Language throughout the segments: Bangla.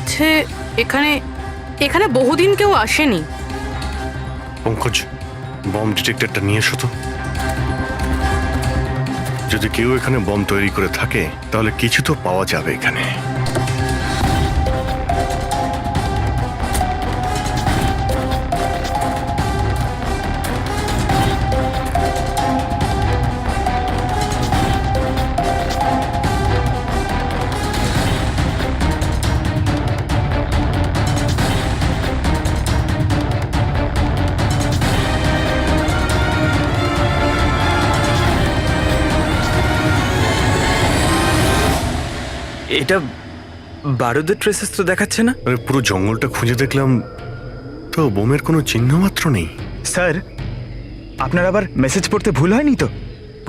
বলছে এখানে এখানে বহুদিন কেউ আসেনি। পঙ্কজ, বম ডিটেক্টরটা নিয়ে এসো তো। যদি কেউ এখানে বম তৈরি করে থাকে তাহলে কিছু তো পাওয়া যাবে এখানে। এটা বারুদের ট্রেসেস তো দেখাচ্ছে না। আরে পুরো জঙ্গলটা খুঁজে দেখলাম তো বোমের কোনো চিহ্ন মাত্র নেই। স্যার, আপনার আবার মেসেজ পড়তে ভুল হয়নি তো?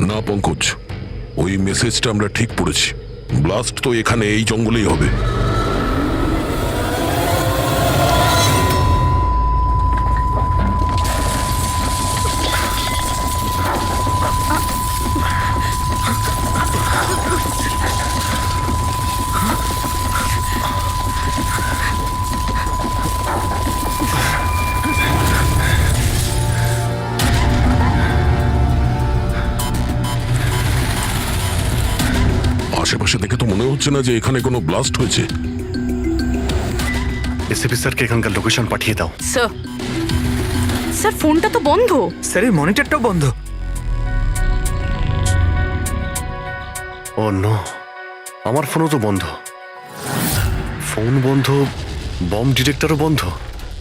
না পঙ্কজ, ওই মেসেজটা আমরা ঠিক পড়েছি। ব্লাস্ট তো এখানে এই জঙ্গলেই হবে। আশেপাশে দেখে তো মনে হচ্ছে না যে এখানে কোনো ব্লাস্ট হয়েছে। এসিপি স্যারকে এখানকার লোকেশন পাঠিয়ে দাও। স্যার, স্যার ফোনটা তো বন্ধ। স্যারের মনিটরটাও বন্ধ। ও নো, আমার ফোনও তো বন্ধ। ফোন বন্ধ, বম ডিটেক্টরও বন্ধ।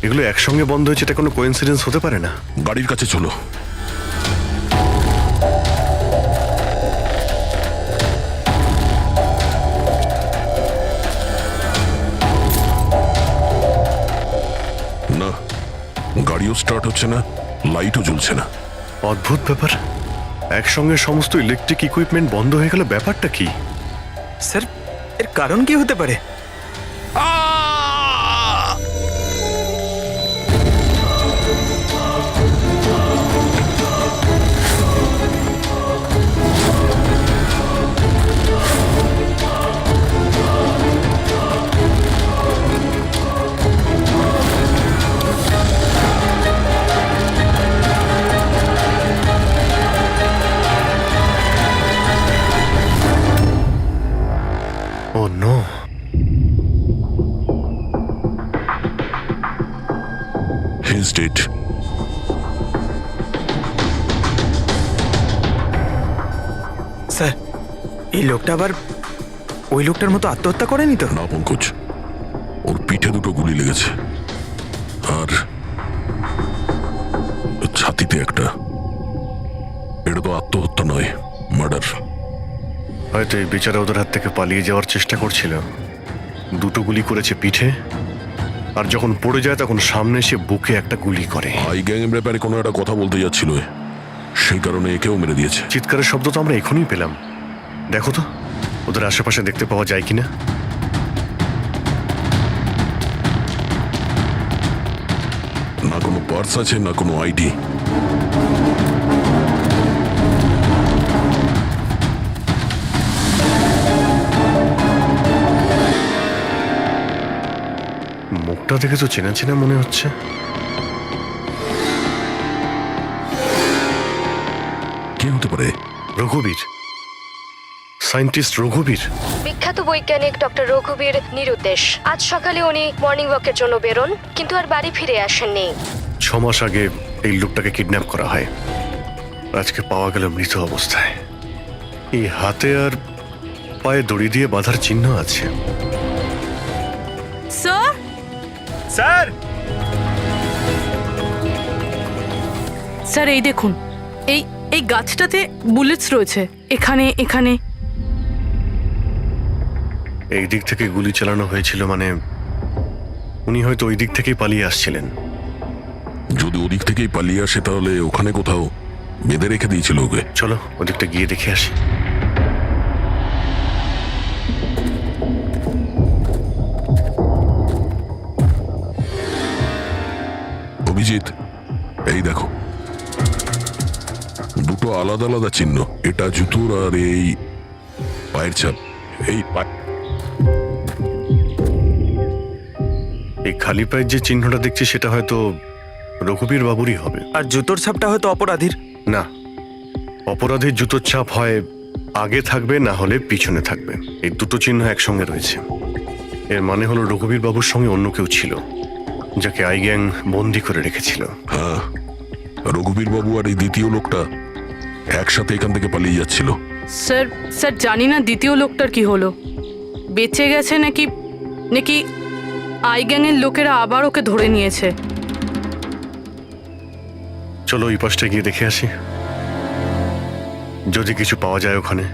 এগুলো একসঙ্গে বন্ধ হয়েছে, এটা কোনো কোইন্সিডেন্স হতে পারে না। গাড়ির কাছে চলো। না, গাড়িও স্টার্ট হচ্ছে না, লাইটও জ্বলছে না। অদ্ভুত ব্যাপার, একসঙ্গে সমস্ত ইলেকট্রিক ইকুইপমেন্ট বন্ধ হয়ে গেল। ব্যাপারটা কি? স্যার, এর কারণ কি হতে পারে? ও নো, He's dead. স্যার, এই লোকটা আবার ওই লোকটার মতো আত্মহত্যা করেনি তো? না পঙ্কজ, ওর পিঠে দুটো গুলি লেগেছে আর ছাতিতে একটা। এটা তো আত্মহত্যা নয়, মার্ডার। হয়তো এই বেচারা ওদের হাত থেকে পালিয়ে যাওয়ার চেষ্টা করছিল। দুটো গুলি করেছে পিঠে, আর যখন পড়ে যায় তখন সামনে এসে বুকে একটা গুলি করে। হাই গ্যাং এর ব্যাপারে কোনো একটা কথা বলতে যাচ্ছিল, সেই কারণে একেও মেরে দিয়েছে। চিৎকারের শব্দ তো আমরা এখনই পেলাম। দেখো তো ওদের আশেপাশে দেখতে পাওয়া যায় কিনা। না কোনো পার্স আছে, না কোনো আইডি। মুখটা দেখে তো চেনা চেনা মনে হচ্ছে। কে হতে পারে? রঘুবীর, সায়েন্টিস্ট রঘুবীর। বিখ্যাত বৈজ্ঞানিক ডক্টর রঘুবীর নিরুদ্দেশ। আজ সকালে উনি মর্নিং ওয়াকের জন্য বেরোন, কিন্তু আর বাড়ি ফিরে আসেননি। 6 মাস আগে এই লোকটাকে কিডন্যাপ করা হয়। আজকে পাওয়া গেল মৃত অবস্থায়। এই হাতে আর পায়ে দড়ি দিয়ে বাঁধার চিহ্ন আছে। স্যার, স্যার, স্যার এই দেখুন, এই এই গাছটাতে বুলেটস রয়েছে। এখানে এখানে এই দিক থেকে গুলি চালানো হয়েছিল, মানে উনি হয়তো ওই দিক থেকেই পালিয়ে আসছিলেন। যদি ওদিক থেকেই পালিয়ে আসে তাহলে ওখানে কোথাও বেঁধে রেখে দিয়েছিল ওকে। চলো ওদিকটা গিয়ে দেখে আসি। অভিজিৎ, এই দেখো, দুটো আলাদা আলাদা চিহ্ন। এটা জুতোর আর এই পায়ের ছাপ। এই এই খালি পায়ের যে চিহ্নটা দেখছি সেটা হয়তো রঘুবীর বাবুরই হবে। আর জুতোর ছাপটা হয়তো অপরাধীর। না, অপরাধীর জুতোর ছাপ হয় আগে থাকবে, না হলে পিছনে থাকবে। এই দুটো চিহ্ন একসঙ্গে রয়েছে। এর মানে হলো রঘুবীর বাবুর সঙ্গে অন্য কেউ ছিল, যাকে আই গ্যাং বন্দি করে রেখেছিল। হ্যাঁ, রঘুবীর বাবু আর এই দ্বিতীয় লোকটা একসাথে এখান থেকে পালিয়ে যাচ্ছিল। স্যার স্যার জানি না দ্বিতীয় লোকটার কি হলো, বেঁচে গেছে নাকি নাকি আই গ্যাংয়ের লোকেরা আবার ওকে ধরে নিয়েছে। চলো ওই পাশটা গিয়ে দেখে আসি, যদি কিছু পাওয়া যায় ওখানে।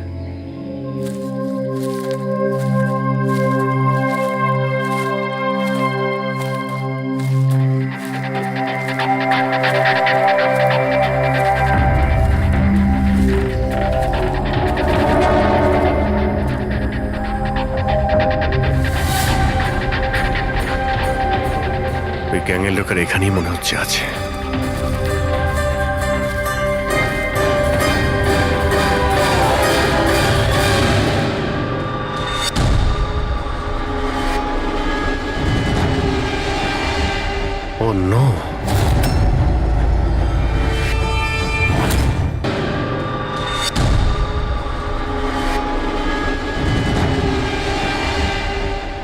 ওই গ্যাংয়ের লোকের এখানেই মনে হচ্ছে আছে। Oh no!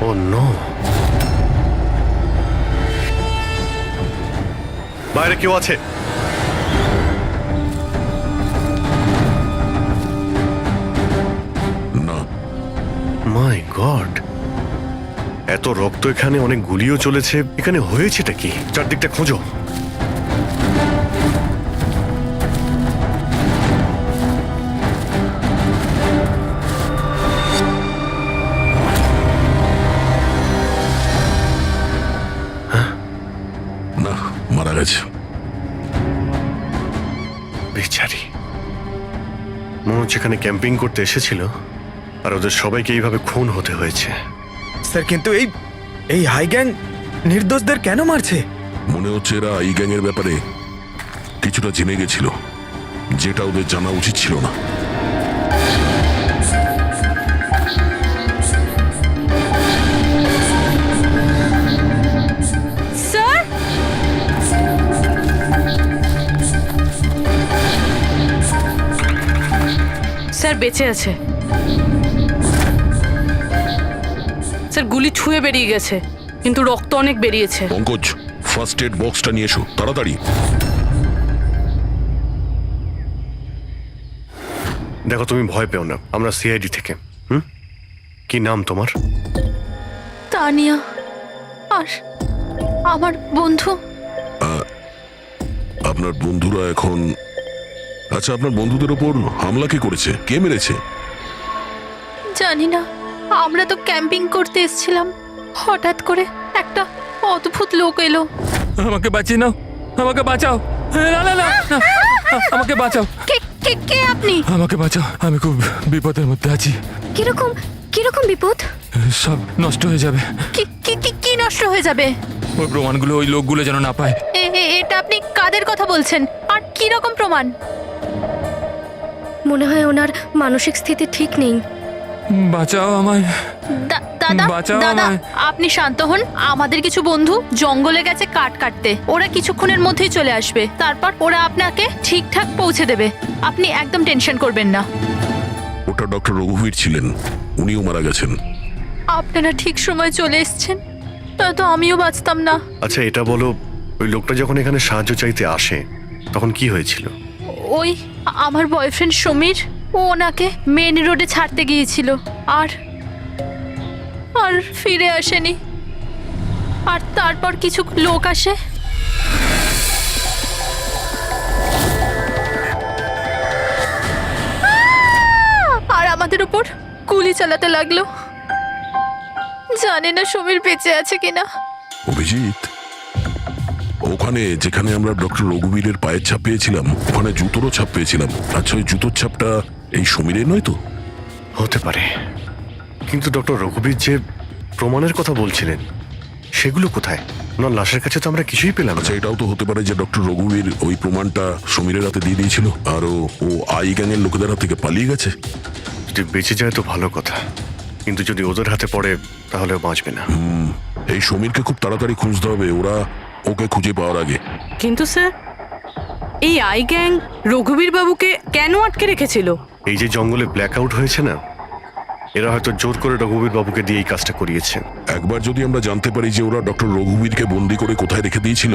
Oh no! বাইরে কেউ আছে? না, মাই গড, এত রক্ত এখানে, অনেক গুলিও চলেছে। এখানে হয়েছেটা কি? চারদিকটা খোঁজো। না, মারা গেছে। বেচারি, মনে হচ্ছে এখানে ক্যাম্পিং করতে এসেছিল আর ওদের সবাইকে এইভাবে খুন হতে হয়েছে। স্যার কিন্তু এই হাই গ্যাং নির্দোষদের কেন মারছে? মনে হচ্ছে এরা এই গ্যাংয়ের ব্যাপারে কিছুটা জেনে গেছিল, যেটা ওদের জানা উচিত ছিল না। স্যার স্যার বেঁচে আছে। স্যার গুলি ছুঁয়ে বেরিয়ে গেছে, কিন্তু রক্ত অনেক বেরিয়েছে। পঙ্কজ, ফার্স্ট এড বক্সটা নিয়ে এসো তাড়াতাড়ি। দেখো, তুমি ভয় পেও না, আমরা সিআইডি থেকে। কি নাম তোমার? তানিয়া, আর আমার বন্ধু। আপনার বন্ধুরা এখন... আচ্ছা, আপনার বন্ধুদের ওপর হামলা কে করেছে? কে মেরেছে? জানি না, আমরা তো ক্যাম্পিং করতে এসেছিলাম, হঠাৎ করে একটা অদ্ভুত লোক এলো। আমাকে বাঁচিয়ে নাও, আমাকে বাঁচাও। না না না না, আমাকে বাঁচাও, কে কে কে আপনি? আমাকে বাঁচাও, আমি খুব বিপদের মধ্যে আছি। কিরকম কিরকম বিপদ? সব নষ্ট হয়ে যাবে। কি কি কি কি নষ্ট হয়ে যাবে? ওই প্রমাণগুলো ওই লোকগুলো যেন না পায়। এটা আপনি কাদের কথা বলছেন, আর কি রকম প্রমাণ? মনে হয় ওনার মানসিক স্থিতি ঠিক নেই। বাঁচাও আমায়, দাদা বাঁচাও দাদা, আমায়। আপনি শান্ত হন। আমাদের কিছু বন্ধু জঙ্গলে গেছে কাঠ কাটতে, ওরা কিছুক্ষণের মধ্যেই চলে আসবে, তারপর ওরা আপনাকে ঠিকঠাক পৌঁছে দেবে। আপনি একদম টেনশন করবেন না। ওটা ডক্টর রঘুবীর ছিলেন, উনিও মারা গেছেন। আপনারা ঠিক সময় চলে এসেছেন, নয়তো আমিও বাঁচতাম না। আচ্ছা এটা বলো, ওই লোকটা যখন এখানে সাহায্য চাইতে আসে তখন কি হয়েছিল? ওই আমার বয়ফ্রেন্ড সমীর, ও ওনাকে মেন রোডে ছাড়তে গিয়েছিল, আর আর ফিরে আসেনি। আর তারপর কিছু লোক আসে, আর আমাদের উপর গুলি চালাতে লাগলো। জানি না সমীর বেঁচে আছে কিনা। অভিজিৎ, ওখানে যেখানে আমরা ডক্টর রঘুবীরের পায়ের ছাপ পেয়েছিলাম, ওখানে জুতোরও ছাপ পেয়েছিলাম। আচ্ছা, ওই জুতোর ছাপটা এই সমীরের নয় তো? হতে পারে, কিন্তু ডক্টর রঘুবীর যে প্রমাণের কথা বলছিলেন সেগুলো কোথায়? ওনার লাশের কাছে তো আমরা কিছুই পেলাম না। আচ্ছা, এটাও তো হতে পারে যে ডক্টর রঘুবীর ওই প্রমাণটা সমীরের হাতে দিয়ে দিয়েছিল, আর ও আই গ্যাংয়ের লোকেদের হাত থেকে পালিয়ে গেছে। যদি বেঁচে যায় তো ভালো কথা, কিন্তু যদি ওদের হাতে পড়ে তাহলে ও বাঁচবে না। এই সমীরকে খুব তাড়াতাড়ি খুঁজতে হবে, ওরা ওকে খুঁজে পাওয়ার আগে। কিন্তু স্যার, এই আই গ্যাং রঘুবীর বাবুকে কেন আটকে রেখেছিল? এই যে জঙ্গলে ব্ল্যাক আউট হয়েছে না, এরা হয়তো জোর করে রঘুবীর বাবুকে দিয়ে এই কাজটা করিয়েছে। একবার যদি আমরা জানতে পারি যে ওরা ডক্টর রঘুবীরকে বন্দি করে কোথায় রেখে দিয়েছিল,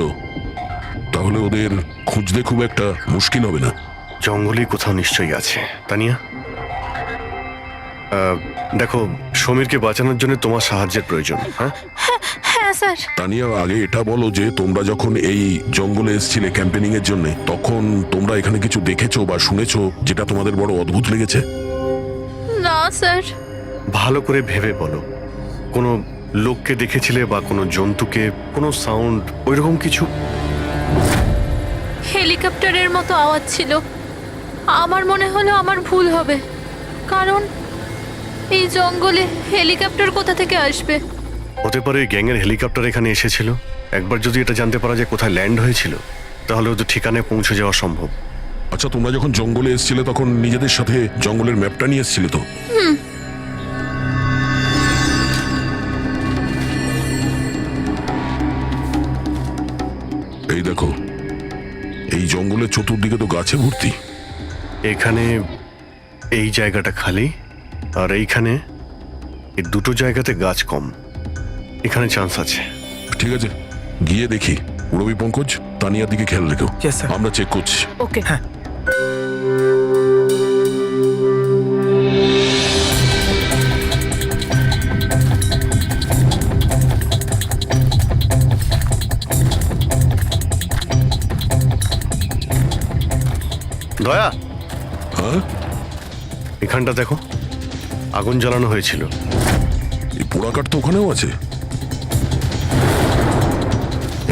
তাহলে ওদের খুঁজতে খুব একটা মুশকিল হবে না। জঙ্গলেই কোথাও নিশ্চয়ই আছে। তানিয়া, দেখো, সমীরকে বাঁচানোর জন্য তোমার সাহায্যের প্রয়োজন। হ্যাঁ হ্যাঁ স্যার। তানিয়া, আগে এটা বলো যে তোমরা যখন এই জঙ্গলে এসেছিলে ক্যাম্পেনিং এর জন্য, তখন তোমরা এখানে কিছু দেখেছো বা শুনেছো যেটা তোমাদের বড় অদ্ভুত লেগেছে? না স্যার। ভালো করে ভেবে বলো, কোনো লোককে দেখেছিলে বা কোনো জন্তুকে, কোনো সাউন্ড, ওইরকম কিছু? হেলিকপ্টারের মতো আওয়াজ ছিল। আমার মনে হলো আমার ভুল হবে, কারণ এই জঙ্গলে হেলিকপ্টার কোথা থেকে আসবে? হতে পারে গ্যাংয়ের হেলিকপ্টার এখানে এসেছিল। একবার যদি এটা জানতে পারা যায় কোথায় ল্যান্ড হয়েছিল, তাহলে ওদের ঠিকানায় পৌঁছে যাওয়া সম্ভব। আচ্ছা, তোমরা যখন জঙ্গলে এসেছিলে তখন নিজেদের সাথে জঙ্গলের ম্যাপটা নিয়ে এসেছিলে তো? এই দেখো, এই জঙ্গলের চতুর্দিকে তো গাছে ভর্তি। এখানে এই জায়গাটা খালি, আর এইখানে এই দুটো জায়গাতে গাছ কম। এখানে চান্স আছে। ঠিক আছে, গিয়ে দেখি। রবি, পঙ্কজ, তানিয়ার দিকে খেয়াল রেখো। Yes, sir. আমরা চেক করছি। ওকে। দয়া, হ্যাঁ, এখানটা দেখো, আগুন জ্বালানো হয়েছিল। এই পোড়াকাঠ তো ওখানেও আছে।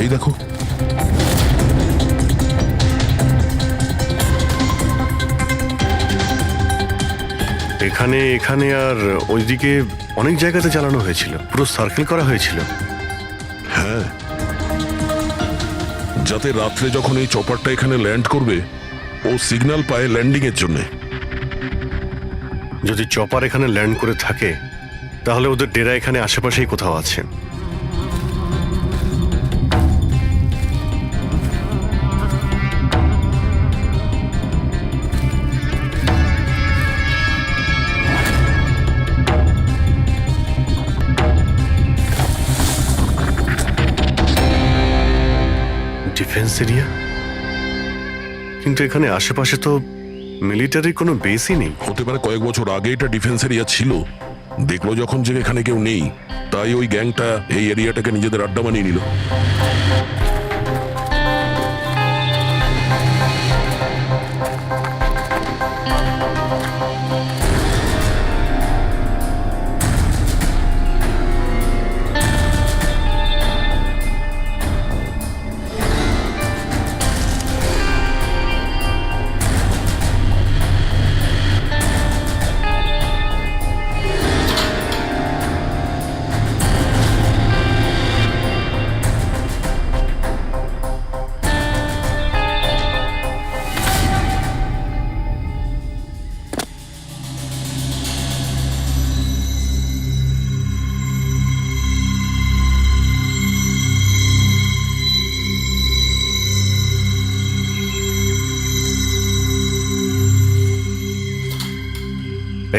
এই দেখো, এখানে এখানে আর ওইদিকে অনেক জায়গাতে জ্বালানো হয়েছিল, পুরো সার্কেল করা হয়েছিল। হ্যাঁ, যাতে রাত্রে যখন এই চপারটা এখানে ল্যান্ড করবে, ও সিগন্যাল পায় ল্যান্ডিং এর জন্য। যদি চপার এখানে ল্যান্ড করে থাকে, তাহলে ওদের ডেরা এখানে আশেপাশেই কোথাও আছে। ডিফেন্স এরিয়া, কিন্তু এখানে আশেপাশে তো মিলিটারি কোনো বেসই নেই। হতে পারে কয়েক বছর আগে এটা ডিফেন্স এরিয়া ছিল, দেখলো যখন যে এখানে কেউ নেই, তাই ওই গ্যাংটা এই এরিয়াটাকে নিজেদের আড্ডা বানিয়ে নিল।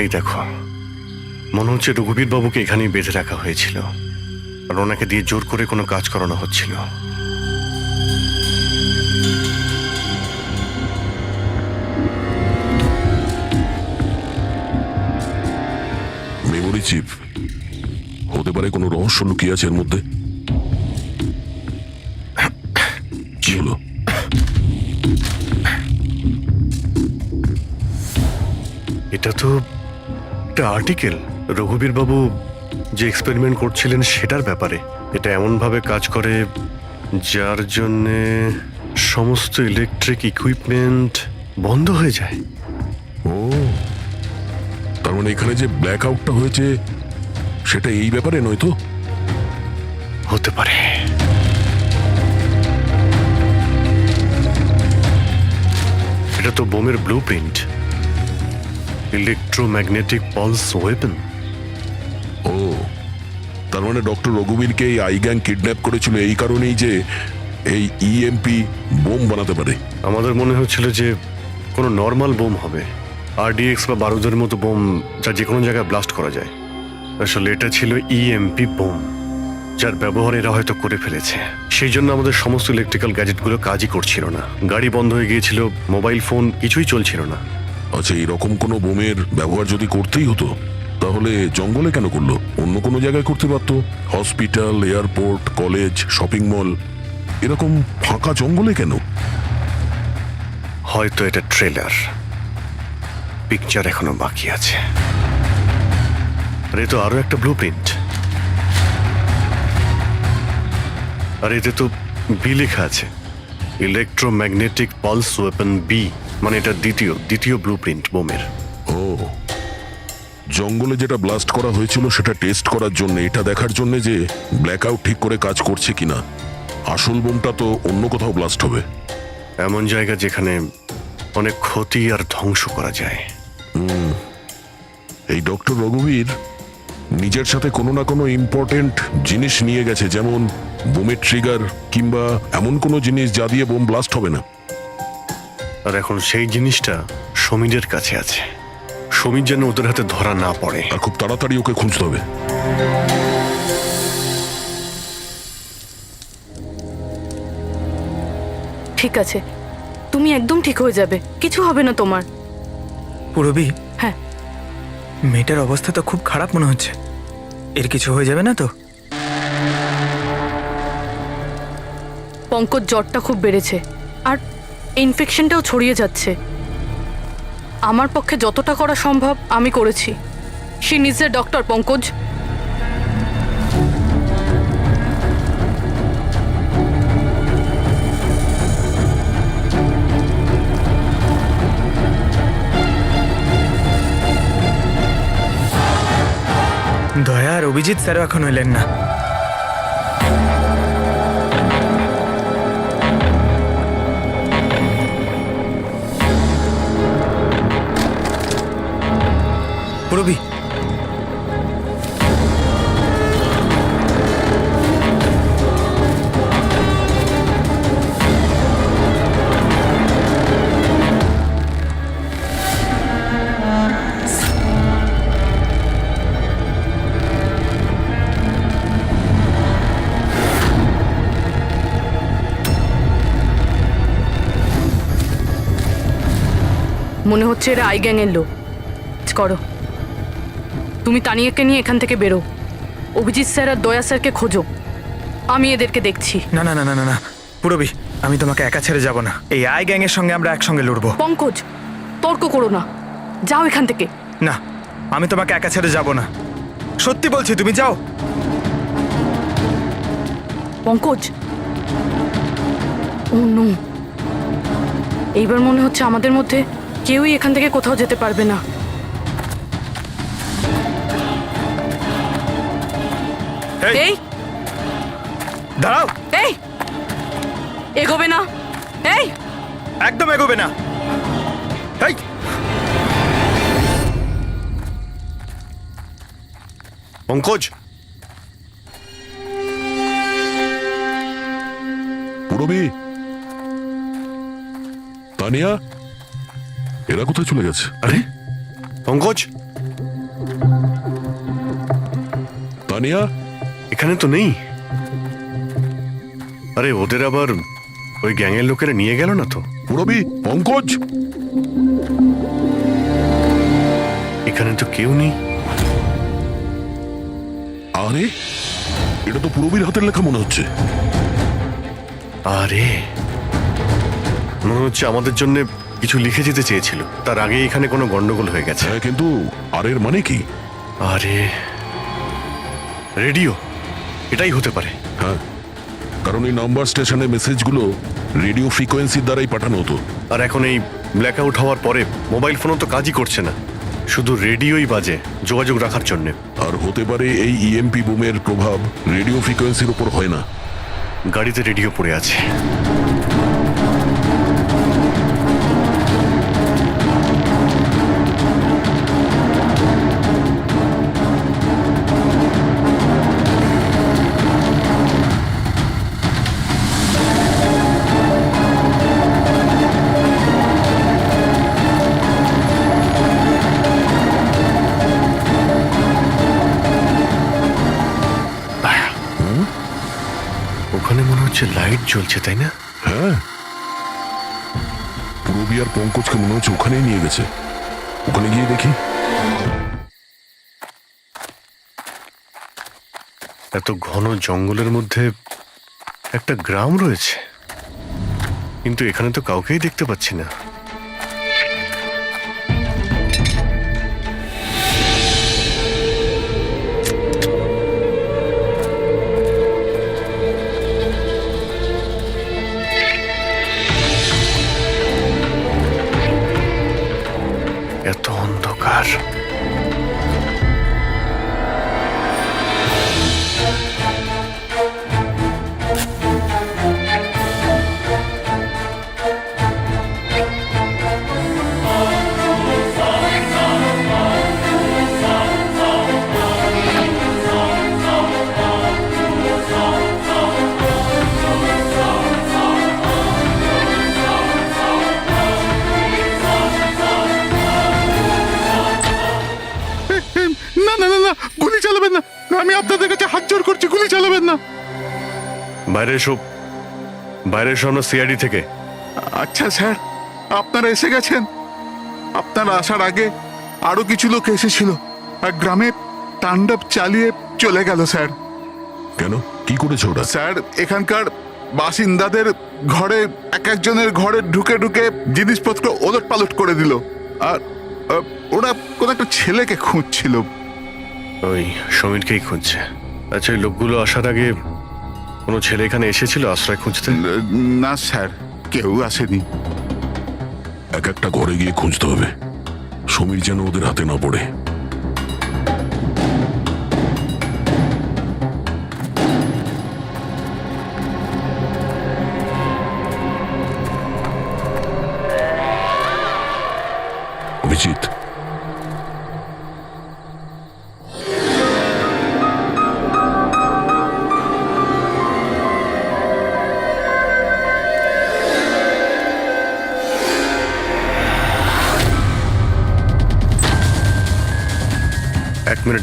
এই দেখো, মনে হচ্ছে রঘুবীর বাবুকে এখানেই বেঁধে রাখা হয়েছিল, আর ওনাকে দিয়ে জোর করে কোনো কাজ করানো হচ্ছিল। মেমোরি চিপ হতে পারে, কোনো রহস্য লুকিয়ে আছে এর মধ্যে। কি হলো? এটা তো একটা আর্টিকেল, রঘুবীর বাবু যে এক্সপেরিমেন্ট করছিলেন সেটার ব্যাপারে। এটা এমনভাবে কাজ করে যার জন্যে সমস্ত ইলেকট্রিক ইকুইপমেন্ট বন্ধ হয়ে যায়। ও, তার মানে এখানে যে ব্ল্যাক আউটটা হয়েছে সেটা এই ব্যাপারে নয় তো? হতে পারে। এটা তো বোমের blueprint, electromagnetic pulse weapon. তার মানে ডক্টর রঘুবীরকে এই আই গ্যাং কিডন্যাপ করেছিল এই কারণেই যে এই ইএমপি বোম বানাতে পারে। আমাদের মনে হচ্ছিল যে কোনো নর্মাল বোম হবে, আরডিএক্স বা বারুদের মতো বোম যা যে কোনো জায়গায় ব্লাস্ট করা যায়। আসলে এটা ছিল ইএমপি বোম, যার ব্যবহার এরা হয়তো করে ফেলেছে। সেই জন্য আমাদের সমস্ত ইলেকট্রিক্যাল গ্যাজেটগুলো কাজই করছিল না, গাড়ি বন্ধ হয়ে গিয়েছিল, মোবাইল ফোন কিছুই চলছিল না। আচ্ছা, এরকম কোনো বোমের ব্যবহার যদি করতেই হতো তাহলে জঙ্গলে কেন করলো? অন্য কোনো জায়গায় করতে পারতো, hospital, airport, college, shopping mall, এরকম ফাঁকা জঙ্গলে কেন? হয়তো এটা ট্রেলার, পিকচার এখনো বাকি আছে। আর এ তো আরো একটা ব্লু প্রিন্ট, আর এতে তো বি লেখা আছে, ইলেকট্রোম্যাগনেটিক পালস ওয়েপন বি, মানে এটা দ্বিতীয় ব্লু প্রিন্ট বোমের। ও, জঙ্গলে যেটা ব্লাস্ট করা হয়েছিল সেটা টেস্ট করার জন্য, এটা দেখার জন্য যে ব্ল্যাকআউট ঠিক করে কাজ করছে কিনা। আসল বোমটা তো অন্য কোথাও ব্লাস্ট হবে। এমন জায়গা যেখানে অনেক ক্ষতি আর ধ্বংস করা যায়। এই ডক্টর রঘুবীর নিজের সাথে কোনো না কোনো ইম্পর্টেন্ট জিনিস নিয়ে গেছে, যেমন বোমের ট্রিগার কিংবা এমন কোনো জিনিস যা দিয়ে বোম ব্লাস্ট হবে না। আর এখন সেই জিনিসটা সমীরের কাছে আছে। সমীর যেন ওদের হাতে ধরা না পড়ে। আর খুব তাড়াতাড়ি ওকে খুঁজতে হবে। ঠিক আছে, তুমি একদম ঠিক হয়ে যাবে, কিছু হবে না তোমার। পুরবি, হ্যাঁ, মেয়েটার অবস্থা তো খুব খারাপ মনে হচ্ছে। এর কিছু হয়ে যাবে না তো? পঙ্কজ জ্বরটা খুব বেড়েছে আর ইনফেকশনটাও ছড়িয়ে যাচ্ছে। আমার পক্ষে যতটা করা সম্ভব আমি করেছি। She needs a doctor, Pankaj. দয়া আর অভিজিৎ স্যারও এখন এলেন না। পুরবি, মনে হচ্ছে এরা আই গ্যাংয়ের লোক। করো, তুমি তানিয়াকে নিয়ে এখান থেকে বেরো। অভিজিৎ স্যার আর দয়া স্যারকে খোঁজো, আমি এদেরকে দেখছি। না না না না না না পুরবি, আমি তোমাকে একা ছেড়ে যাব না। এই আই গ্যাং এর সঙ্গে আমরা একসঙ্গে লড়বো। পঙ্কজ, তর্ক করো না, যাও এখান থেকে। না, আমি তোমাকে একা ছেড়ে যাব না, সত্যি বলছি, তুমি যাও। পঙ্কজ, ও নো, এইবার মনে হচ্ছে আমাদের মধ্যে কেউই এখান থেকে কোথাও যেতে পারবে না। এই দাঁড়াও, এই এগোবে না, এই একদম এগোবে না। এই পঙ্কজ, পুরবি, তানিয়া, এরা কোথায় চলে গেছে? আরে পঙ্কজ, তানিয়া, এখানে তো নেই। আরে ওদের আবার ওই গ্যাংয়ের লোকেরা নিয়ে গেল না তো? পুরবি, পঙ্কজ, এখানে তো কেউ নেই। আরে এটা তো পুরবির হাতের লেখা মনে হচ্ছে। আরে মনে হচ্ছে আমাদের জন্য কিছু লিখে যেতে চেয়েছিল, তার আগে এখানে কোনো গন্ডগোল হয়ে গেছে। হ্যাঁ, কিন্তু আর এর মানে কি? আরে রেডিও, এটাই হতে পারে। হ্যাঁ, কারণ এই নাম্বার স্টেশনে মেসেজগুলো রেডিও ফ্রিকোয়েন্সির দ্বারাই পাঠানো হতো। আর এখন এই ব্ল্যাকআউট হওয়ার পরে মোবাইল ফোনও তো কাজই করছে না, শুধু রেডিওই বাজে যোগাযোগ রাখার জন্য। আর হতে পারে এই ইএমপি বোমের প্রভাব রেডিও ফ্রিকোয়েন্সির উপর হয় না। গাড়িতে রেডিও পড়ে আছে। হচ্ছে লাইট জ্বলছে, তাই না? হ্যাঁ, পূরবী আর পঙ্কজকে মনে হচ্ছে ওখানেই নিয়ে গেছে। ওখানে গিয়ে দেখি। এত ঘন জঙ্গলের মধ্যে একটা গ্রাম রয়েছে, কিন্তু এখানে তো কাউকেই দেখতে পাচ্ছি না। এত অন্ধকার। না না না না, গুলি চালাবেন না। আমি আপনাদের কাছে হাত জোড় করছি, গুলি চালাবেন না। বাইরে এসো, বাইরে এসো, আমরা সিআইডি থেকে। আচ্ছা স্যার, আপনারা এসে গেছেন। আপনারা আসার আগে আরো কিছু লোক এসেছিল আর গ্রামে তাণ্ডব চালিয়ে চলে গেল স্যার। কেন, কি করেছে ওরা? স্যার, এখানকার বাসিন্দাদের ঘরে এক একজনের ঘরে ঢুকে ঢুকে জিনিসপত্র ওলট পালট করে দিল। আর ওরা কোন একটা ছেলেকে খুঁজছিল। ওই সমীরকেই খুঁজছে। আচ্ছা, ওই লোকগুলো আসার আগে কোনো ছেলে এখানে এসেছিল আশ্রয় খুঁজতে? না স্যার, কেউ আসেনি। এক একটা ঘরে গিয়ে খুঁজতে হবে, সমীর যেন ওদের হাতে না পড়ে। অভিজিৎ,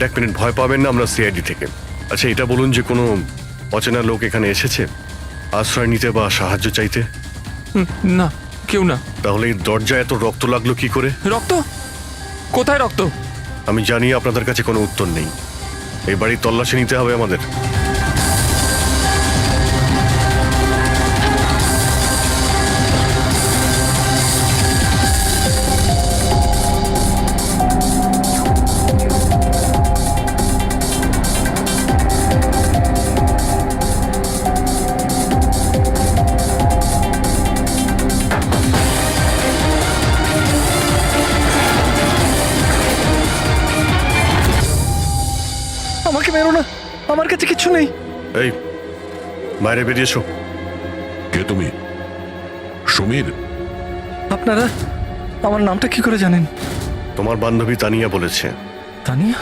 এক মিনিট, ভয় পাবেন না, আমরা সিআইডি থেকে। আচ্ছা, এটা বলুন যে কোনো অচেনা লোক এখানে এসেছে আশ্রয় নিতে বা সাহায্য চাইতে? না, কেউ না। তাহলে এই দরজায় এত রক্ত লাগলো কি করে? রক্ত? কোথায় রক্ত? আমি জানি আপনাদের কাছে কোনো উত্তর নেই। এই বাড়ির তল্লাশি নিতে হবে আমাদের। আমাকে মেরো না, আমার কাছে কিছু নেই। এই, বাইরে বেরিয়ে এসো। কে তুমি? সমীর? আপনারা আমার নামটা কি করে জানেন? তোমার বান্ধবী তানিয়া বলেছে। তানিয়া?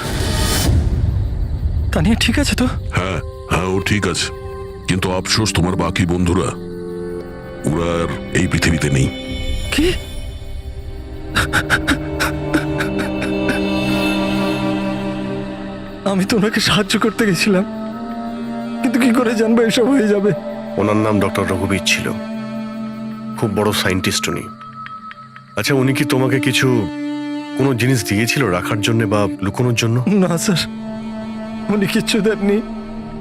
তানিয়া ঠিক আছে তো? হ্যাঁ হ্যাঁ, ও ঠিক আছে, কিন্তু আফসোস তোমার বাকি বন্ধুরা ওরা আর এই পৃথিবীতে নেই। কি? আমি তো ওনাকে সাহায্য করতে গেছিলাম, কিন্তু কি করে জানবো এসব হয়ে যাবে? ওনার নাম ডক্টর রঘুবীর ছিল, খুব বড় সায়েন্টিস্ট উনি। আচ্ছা, উনি কি তোমাকে কিছু কোনো জিনিস দিয়েছিল রাখার জন্য বা লুকোনোর জন্য? না স্যার, উনি কিচ্ছু দেননি।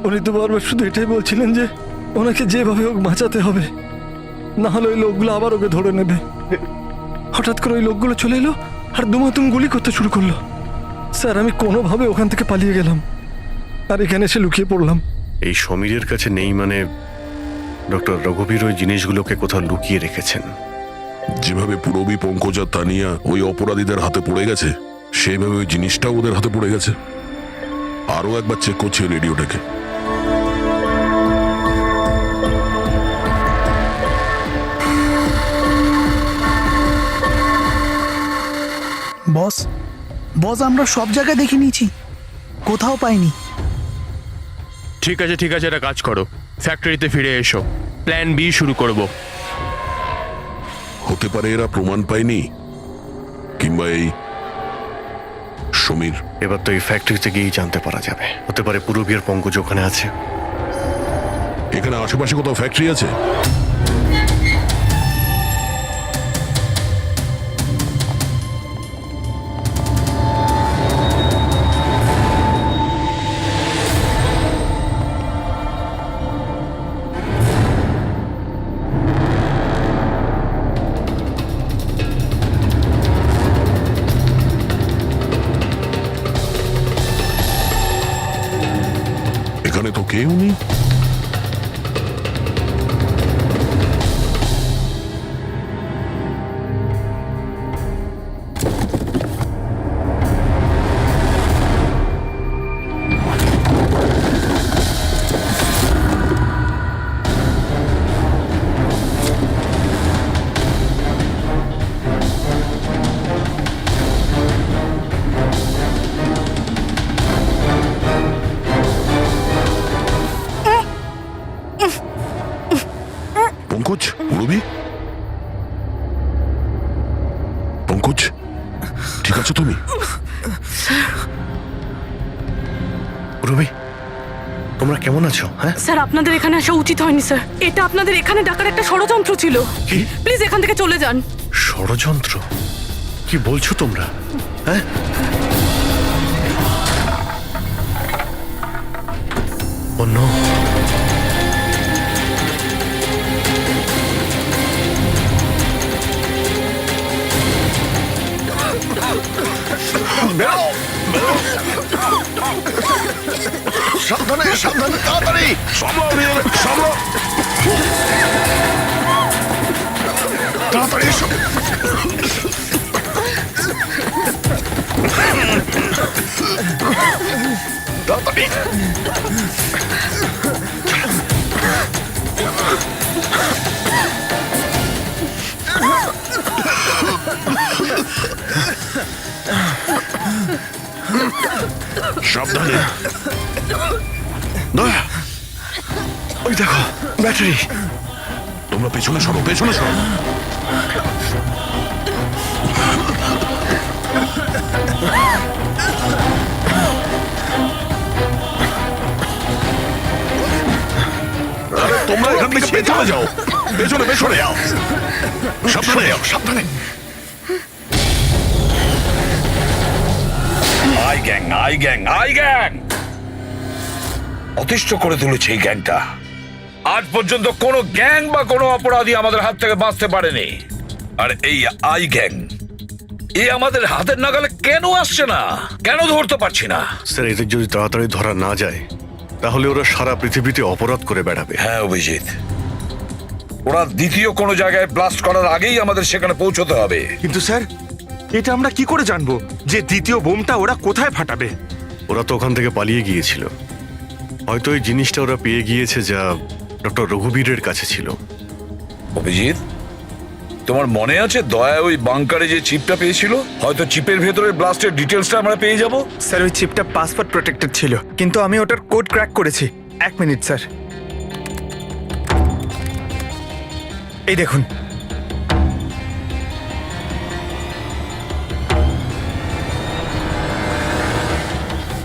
উনি তো বারবার শুধু এটাই বলছিলেন যে ওনাকে যেভাবে হোক বাঁচাতে হবে, না হলে ওই লোকগুলো আবার ওকে ধরে নেবে। হঠাৎ করে ওই লোকগুলো চলে এলো আর দুমাতুম গুলি করতে শুরু করলো। স্যার, আমি কোনোভাবে ওখান থেকে পালিয়ে গেলাম আর এখানে এসে লুকিয়ে পড়লাম। এই সমীরের কাছে নেই মানে ডক্টর রঘুবীর ওই জিনিসগুলোকে কোথাও লুকিয়ে রেখেছেন। যেভাবে পূরবী, পঙ্কজ আর তানিয়া ওই অপরাধীদের হাতে পড়ে গেছে, সেইভাবে ওই জিনিসটাও ওদের হাতে পড়ে গেছে। আরো একবার চেক করছি রেডিওটাকে। বস, আমরা সব জায়গায় দেখে নিয়েছি, কোথাও পাইনি। ঠিক আছে, একটা কাজ করো, ফ্যাক্টরিতে ফিরে এসো, প্ল্যান বি শুরু করব। হতে পারে এরা প্রমাণ পায়নি, কিংবা এই সমীর। এবার তো এই ফ্যাক্টরিতে গিয়েই জানতে পারা যাবে। হতে পারে পূরবী আর পঙ্কজ ওখানে আছে। এখানে আশেপাশে কোথাও ফ্যাক্টরি আছে? এখানে তো কেউ নেই। পঙ্কজ, রবি, পঙ্কজ, ঠিক আছো তুমি? রবি, তোমরা কেমন আছো? হ্যাঁ স্যার আপনাদের এখানে আসা উচিত হয়নি স্যার। এটা আপনাদের এখানে ডাকার একটা ষড়যন্ত্র ছিল। কি? প্লিজ এখান থেকে চলে যান। ষড়যন্ত্র? কি বলছো তোমরা? হ্যাঁ ও নো, সাবধানে সাবধানে, তাড়াতাড়ি সামলাও রিয়েল, সামলাও। তাড়াতাড়ি এসো। তাড়াতাড়ি। সাবধানে। দয়া, ওই দেখো ব্যাটারি। তোমরা পেছনে সরো, পেছনে সরো। তোমরা এখান থেকে পেছনে যাও, পেছনে পেছনে যাও, সাবধানে যাও, সাবধানে। I gang, I gang, I gang অতিষ্ঠ করে তুলেছে এই গ্যাংটা। আজ পর্যন্ত কোনো গ্যাং বা কোনো অপরাধী আমাদের হাত থেকে বাঁচতে পারেনি। আর এই আই গ্যাং, এ আমাদের হাতের নাগালে কেন আসছে না? কেন ধরতে পারছি না? স্যার, এদের যদি তাড়াতাড়ি ধরা না যায় তাহলে ওরা সারা পৃথিবীতে অপরাধ করে বেড়াবে। হ্যাঁ অভিজিৎ, ওরা দ্বিতীয় কোনো জায়গায় ব্লাস্ট করার আগেই আমাদের সেখানে পৌঁছতে হবে। কিন্তু স্যার, এটা আমরা কি করে জানবো যে দ্বিতীয় বোমটা ওরা কোথায় ফাটাবে? ওরা তো ওখান থেকে পালিয়ে গিয়েছিল। হয়তো এই জিনিসটা ওরা পেয়ে গিয়েছে যা ডক্টর রঘুবীরের কাছে ছিল। অভিজিৎ, তোমার মনে আছে দয়া ওই বাংকারে যে চিপটা পেয়েছিল? হয়তো চিপের ভেতরে ব্লাস্টের ডিটেলসটা আমরা পেয়ে যাব। স্যার, ওই চিপটা পাসওয়ার্ড প্রোটেক্টেড ছিল, কিন্তু আমি ওটার কোড ক্র্যাক করেছি। 1 মিনিট স্যার, এই দেখুন।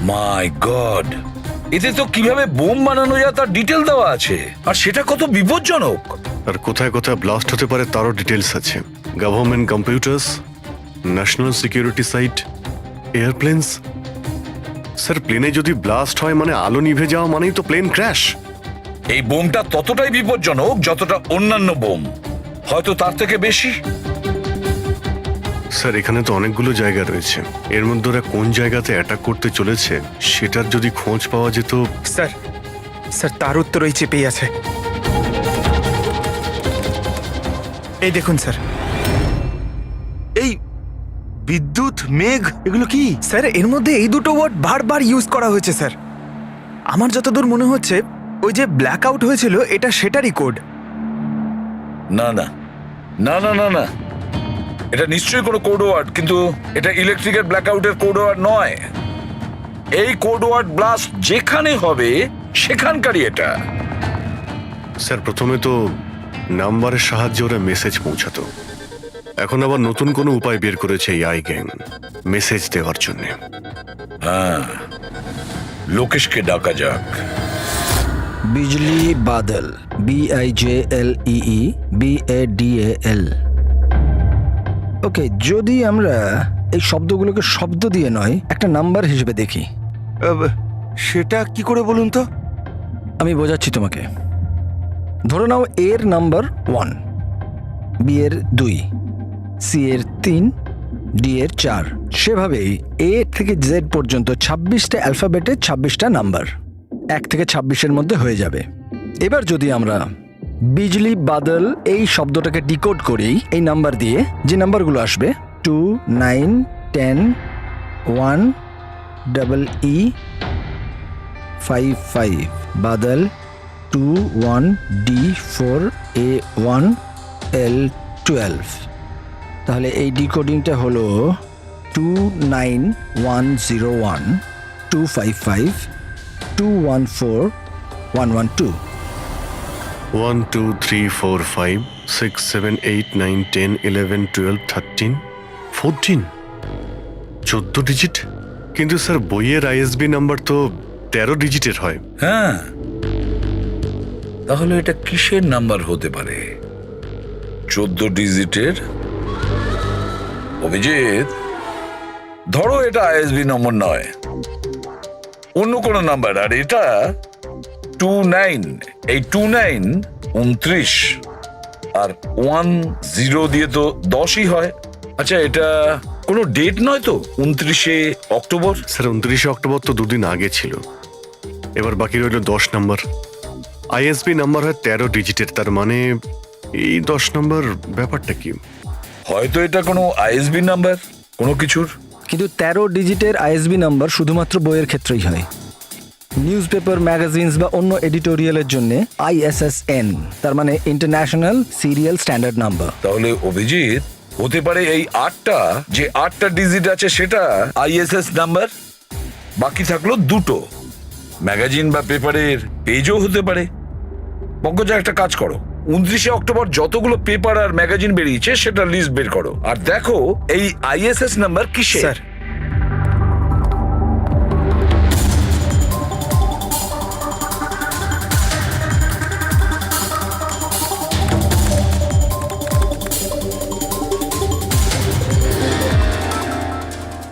মাই গড, এতে তো কিভাবে বোম বানানো যায় তার ডিটেল দেওয়া আছে, আর সেটা কত বিপজ্জনক। আর কোথায় কোথায় ব্লাস্ট হতে পারে তারও ডিটেলস আছে। Government computers, national security site, airplanes. Sir, প্লেনে যদি ব্লাস্ট হয় মানে আলো নিভে যাওয়া মানেই তো প্লেন ক্র্যাশ। এই বোমটা ততটাই বিপজ্জনক যতটা অন্যান্য বোম, হয়তো তার থেকে বেশি। স্যার, এখানে তো অনেকগুলো জায়গা রয়েছে। এর মধ্যে ওরা কোন জায়গাতে অ্যাটাক করতে চলেছে সেটার যদি খোঁজ পাওয়া যেত। স্যার, স্যার তার উত্তর ওই চিপেই আছে। এই দেখুন স্যার, এই বিদ্যুৎ, মেঘ, এগুলো কি? স্যার, এর মধ্যে এই দুটো ওয়ার্ড বারবার ইউজ করা হয়েছে স্যার। আমার যতদূর মনে হচ্ছে ওই যে ব্ল্যাক আউট হয়েছিল এটা সেটারই কোড। না না না না না না, এটা নিশ্চয়ই কোনো কোড ওয়ার্ড, কিন্তু এটা ইলেকট্রিকের ব্ল্যাকআউটের কোড ওয়ার্ড নয়। এই কোড ওয়ার্ড ব্লাস্ট যেখানে হবে সেখানকারই এটা। স্যার, প্রথমে তো নাম্বারের সাহায্যে ওরা মেসেজ পৌঁছাতো। এখন আবার নতুন কোনো উপায় বের করেছে এই আই গ্যাং মেসেজ দেওয়ার জন্য। হ্যাঁ, লোকেশকে ডাকা যাক। বিজলি বাদল, BIJLEE BADAL। ওকে, যদি আমরা এই শব্দগুলোকে শব্দ দিয়ে নয় একটা নাম্বার হিসেবে দেখি। সেটা কি করে বলুন তো? আমি বোঝাচ্ছি তোমাকে। ধরে নাও এর নাম্বার 1, বি এর 2, সি এর 3, ডি এর 4। সেভাবেই এ থেকে জেড পর্যন্ত 26টা অ্যালফাবেটে 26টা নাম্বার 1 থেকে 26-এর মধ্যে হয়ে যাবে। এবার যদি আমরা বিজলি বাদল এই শব্দটাকে ডিকোড করি এই নাম্বার দিয়ে, যে নাম্বারগুলো আসবে 2, 9, 10, 1, EE 5, 5, বাদল 2, 1, D4, A1, L12। তাহলে এই ডিকোডিংটা হলো 29101 255 214 112। 1 2 3 4 5 6 7 8 9 10 11 12 13 14 14 ডিজিট। কিন্তু স্যার বইয়ের আইএসবি নাম্বার তো 13 ডিজিটের হয়। হ্যাঁ, তাহলে এটা কিসের নাম্বার হতে পারে? 14 ডিজিটের? অভিজিৎ, ধরো এটা আইএসবি নম্বর নয়, অন্য কোনো নাম্বার। আর এটা 29, এই 29 29 আর 10 দিয়ে তো 10ই হয়। আচ্ছা, এটা কোনো ডেট নয় তো? 29শে অক্টোবর? স্যার 29শে অক্টোবর তো দুদিন আগে ছিল। এবার বাকি রইল 10 নাম্বার। আইএসবি নাম্বার হয় 13 ডিজিটের, তার মানে এই 10 নাম্বার ব্যাপারটা কি? হয়তো এটা কোনো আইএসবি নাম্বার কোনো কিছুর। কিন্তু 13 ডিজিটের আইএসবি নাম্বার শুধুমাত্র বইয়ের ক্ষেত্রেই হয়। নিউজ পেপার, ম্যাগাজিনস বা অন্য এডিটোরিয়ালের জন্য ISSN, তার মানে ইন্টারন্যাশনাল সিরিয়াল স্ট্যান্ডার্ড নাম্বার। তাহলে অভিজিৎ, হতে পারে এই 8টা ডিজিট আছে সেটা আইএসএস নাম্বার, বাকি থাকলো 2টো। ম্যাগাজিন বা পেপারের পেজও হতে পারে। পঙ্কজা, একটা কাজ করো, 29শে অক্টোবর যতগুলো পেপার আর ম্যাগাজিন বেরিয়েছে সেটা লিস্ট বের করো, আর দেখো এই আইএসএস নাম্বার কিসের। স্যার,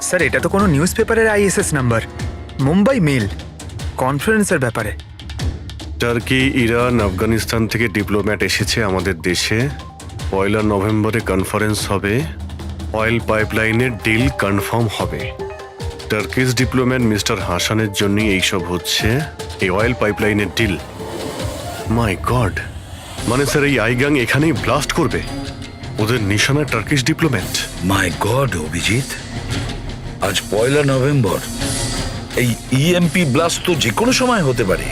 স্যার এটা তো কোনো নিউজ পেপারের আইএসএস নাম্বার। মুম্বাই মেল, কনফারেন্সের ব্যাপারে। টার্কি, ইরান, আফগানিস্তান থেকে ডিপ্লোম্যাট এসেছে আমাদের দেশে। 1 নভেম্বরে কনফারেন্স হবে, অয়েল পাইপলাইনের ডিল কনফার্ম হবে। টার্কিশ ডিপ্লোম্যাট মিস্টার হাসানের জন্যই এইসব হচ্ছে, এই অয়েল পাইপলাইনের ডিল। মাই গড, মানে স্যার এই আইগাং এখানেই ব্লাস্ট করবে? ওদের নিশানা টার্কিশ ডিপ্লোম্যাট। মাই গড অভিজিৎ, আজ 1 নভেম্বর। এই ইএমপি ব্লাস্ট তো যে কোনো সময় হতে পারে।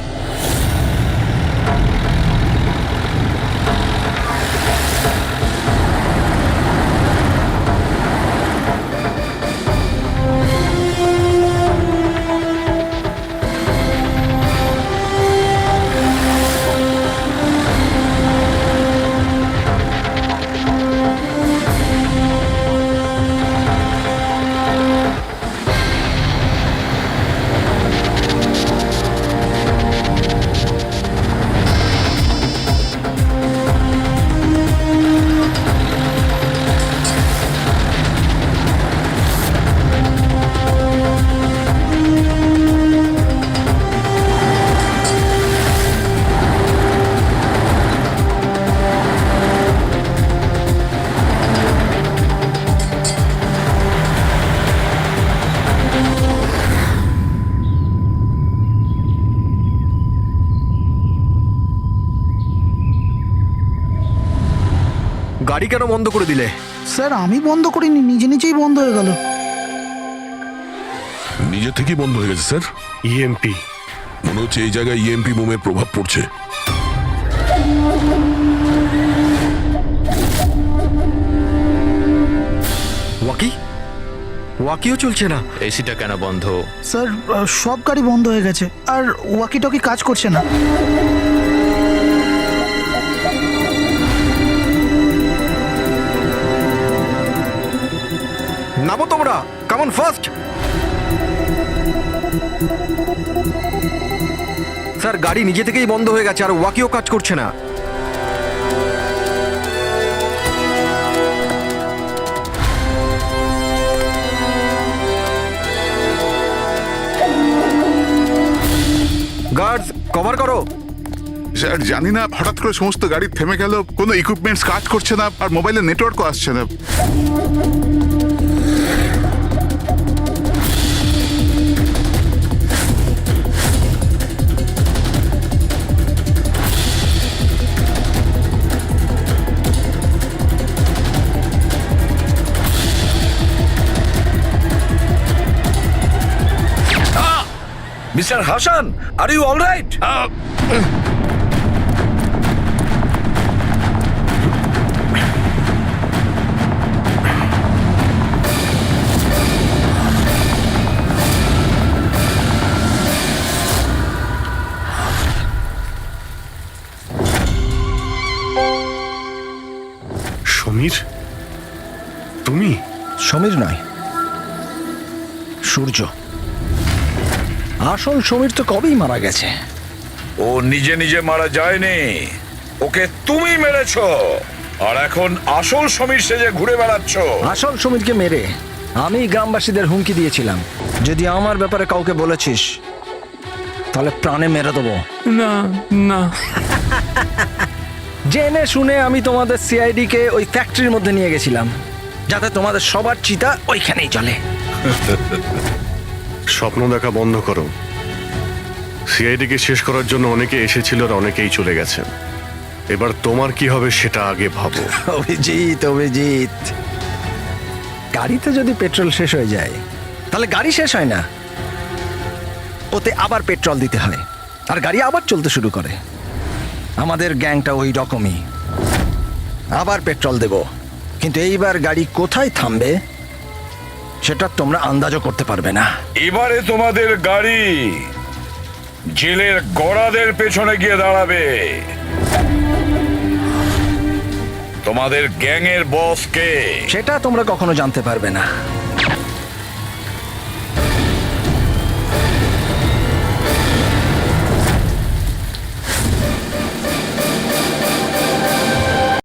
গাড়ি কেন বন্ধ করে দিলে? স্যার আমি বন্ধ করিনি, নিজে নিজেই বন্ধ হয়ে গেল। নিজে থেকেই বন্ধ হয়ে গেছে স্যার। ইএমপি মনে হচ্ছে এই জায়গায় ইএমপি বোমের প্রভাব পড়ছে। ওয়াকিও চলছে না। এসিটা কেন বন্ধ? স্যার সব গাড়ি বন্ধ হয়ে গেছে, আর ওয়াকি টকি কাজ করছে না। নামো তোমরা, কামন ফাস্ট। স্যার গাড়ি নিজে থেকেই বন্ধ হয়ে গেছে আর ওয়াকিও কাজ করছে না। গার্ডস কভার করো। স্যার জানি না হঠাৎ করে সমস্ত গাড়ি থেমে গেল, কোনো ইকুইপমেন্টস কাজ করছে না আর মোবাইলের নেটওয়ার্কও আসছে না। Mister Hasan, are you alright? Samir, তুমি? সমীর নয়, সূর্য। আসল সমীর তো কবেই মারা গেছে। ও নিজে নিজে মারা যায়নি, ওকে তুমি মেরেছো, আর এখন আসল সমীর সেজে ঘুরে বেড়াচ্ছ। আসল সমীরকে মেরে আমি গ্রামবাসীদের হুমকি দিয়েছিলাম, যদি আমার ব্যাপারে কাউকে বলেছিস তাহলে প্রাণে মেরে দেবো। না না, জেনে শুনে আমি তোমাদের সিআইডি কে ওই ফ্যাক্টরির মধ্যে নিয়ে গেছিলাম, যাতে তোমাদের সবার চিতা ওইখানেই চলে। স্বপ্ন দেখা বন্ধ করো। সিআইডিকে শেষ করার জন্য অনেকে এসেছিল আর অনেকেই চলে গেছে। এবার তোমার কি হবে সেটা আগে ভাবো। অভিজিৎ, অভিজিৎ, গাড়িতে যদি পেট্রোল শেষ হয়ে যায় তাহলে গাড়ি শেষ হয় না, ওতে আবার পেট্রোল দিতে হয় আর গাড়ি আবার চলতে শুরু করে। আমাদের গ্যাংটা ওই রকমই, আবার পেট্রোল দেব, কিন্তু এইবার গাড়ি কোথায় থামবে সেটা তোমরা আন্দাজও করতে পারবে না। এবারে তোমাদের গাড়ি জেলের গড়াদের পেছনে গিয়ে দাঁড়াবে। তোমাদের গ্যাংয়ের বস কে সেটা তোমরা কখনো জানতে পারবে না।